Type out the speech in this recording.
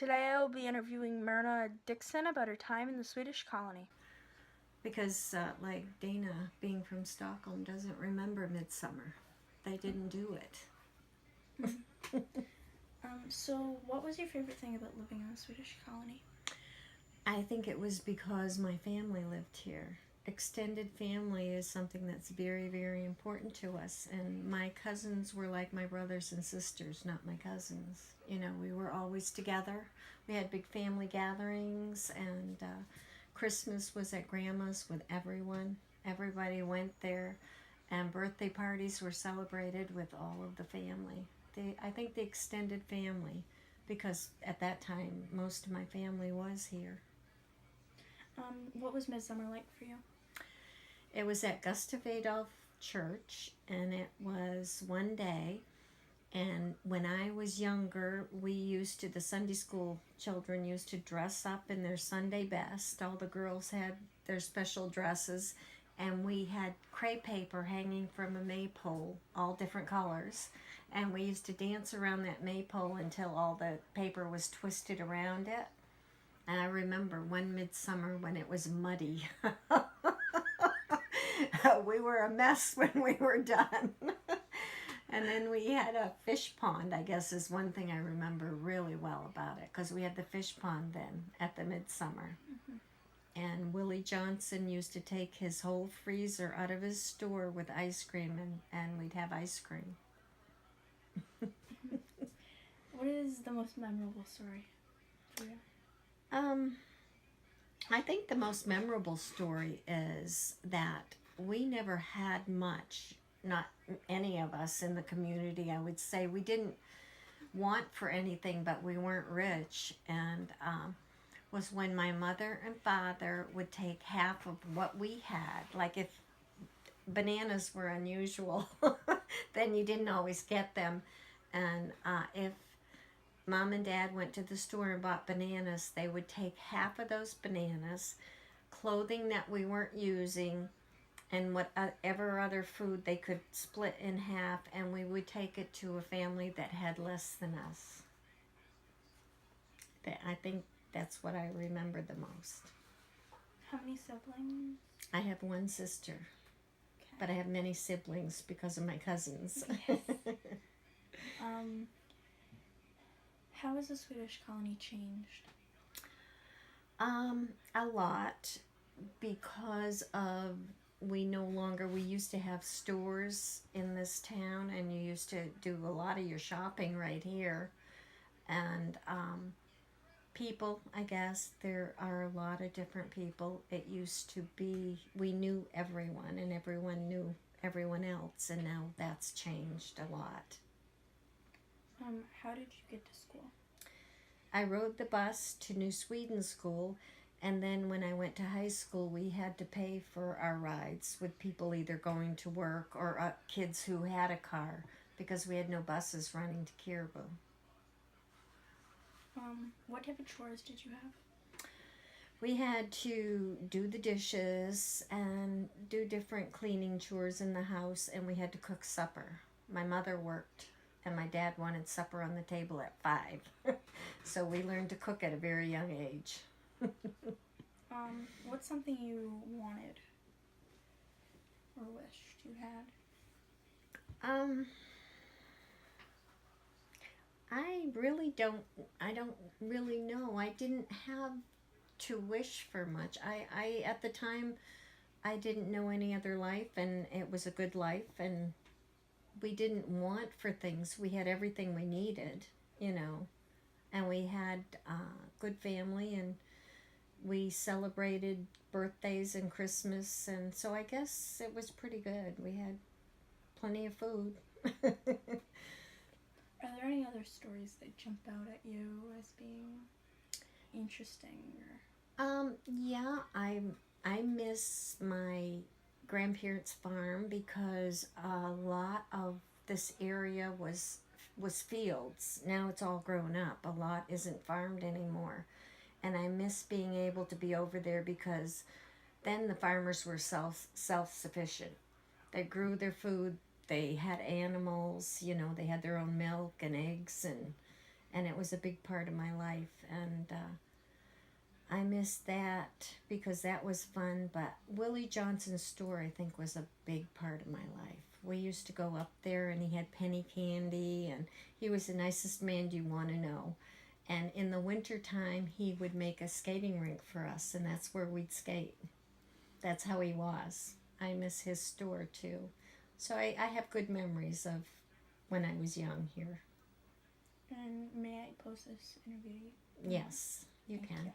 Today I will be interviewing Myrna Dixon about her time in the Swedish colony. Because, like Dana, being from Stockholm, doesn't remember midsummer. They didn't do it. So what was your favorite thing about living in the Swedish colony? I think it was because my family lived here. Extended family is something that's very, very important to us. And my cousins were like my brothers and sisters, not my cousins. You know, we were always together. We had big family gatherings, and Christmas was at Grandma's with everyone. Everybody went there, and birthday parties were celebrated with all of the family. I think the extended family, because at that time most of my family was here. What was midsummer like for you? It was at Gustav Adolf Church, and it was one day. And when I was younger, the Sunday school children used to dress up in their Sunday best. All the girls had their special dresses, and we had crepe paper hanging from a maypole, all different colors. And we used to dance around that maypole until all the paper was twisted around it. And I remember one midsummer when it was muddy. We were a mess when we were done. And then we had a fish pond, I guess is one thing I remember really well about it, because we had the fish pond then at the midsummer. And Willie Johnson used to take his whole freezer out of his store with ice cream, and we'd have ice cream. What is the most memorable story for you? I think the most memorable story is that we never had much, not any of us in the community. I would say we didn't want for anything, but we weren't rich. And was when my mother and father would take half of what we had. Like if bananas were unusual, then you didn't always get them. And if Mom and Dad went to the store and bought bananas, they would take half of those bananas, clothing that we weren't using, and whatever other food they could split in half, and we would take it to a family that had less than us. I think that's what I remember the most. How many siblings? I have one sister, but I have many siblings because of my cousins. Yes. How has the Swedish colony changed? A lot, because of we used to have stores in this town, and you used to do a lot of your shopping right here. And people, I guess, there are a lot of different people. It used to be, we knew everyone, and everyone knew everyone else, and now that's changed a lot. How did you get to school? I rode the bus to New Sweden School, and then when I went to high school, we had to pay for our rides with people either going to work or kids who had a car, because we had no buses running to Kirby. What type of chores did you have? We had to do the dishes and do different cleaning chores in the house, and we had to cook supper. My mother worked, and my dad wanted supper on the table at 5. So we learned to cook at a very young age. What's something you wanted or wished you had? I don't really know. I didn't have to wish for much. I at the time, I didn't know any other life, and it was a good life, and we didn't want for things. We had everything we needed, and we had good family, and we celebrated birthdays and Christmas, and so I guess it was pretty good. We had plenty of food. Are there any other stories that jump out at you as being interesting? Yeah, I miss my grandparents' farm, because a lot of this area was fields. Now it's all grown up. A lot isn't farmed anymore. And I miss being able to be over there, because then the farmers were self-sufficient. They grew their food, they had animals, they had their own milk and eggs, and it was a big part of my life. And I miss that because that was fun. But Willie Johnson's store, I think, was a big part of my life. We used to go up there, and he had penny candy, and he was the nicest man you want to know. And in the wintertime, he would make a skating rink for us, and that's where we'd skate. That's how he was. I miss his store too. So I have good memories of when I was young here. And may I post this interview to you? Yes, you Thank can. you.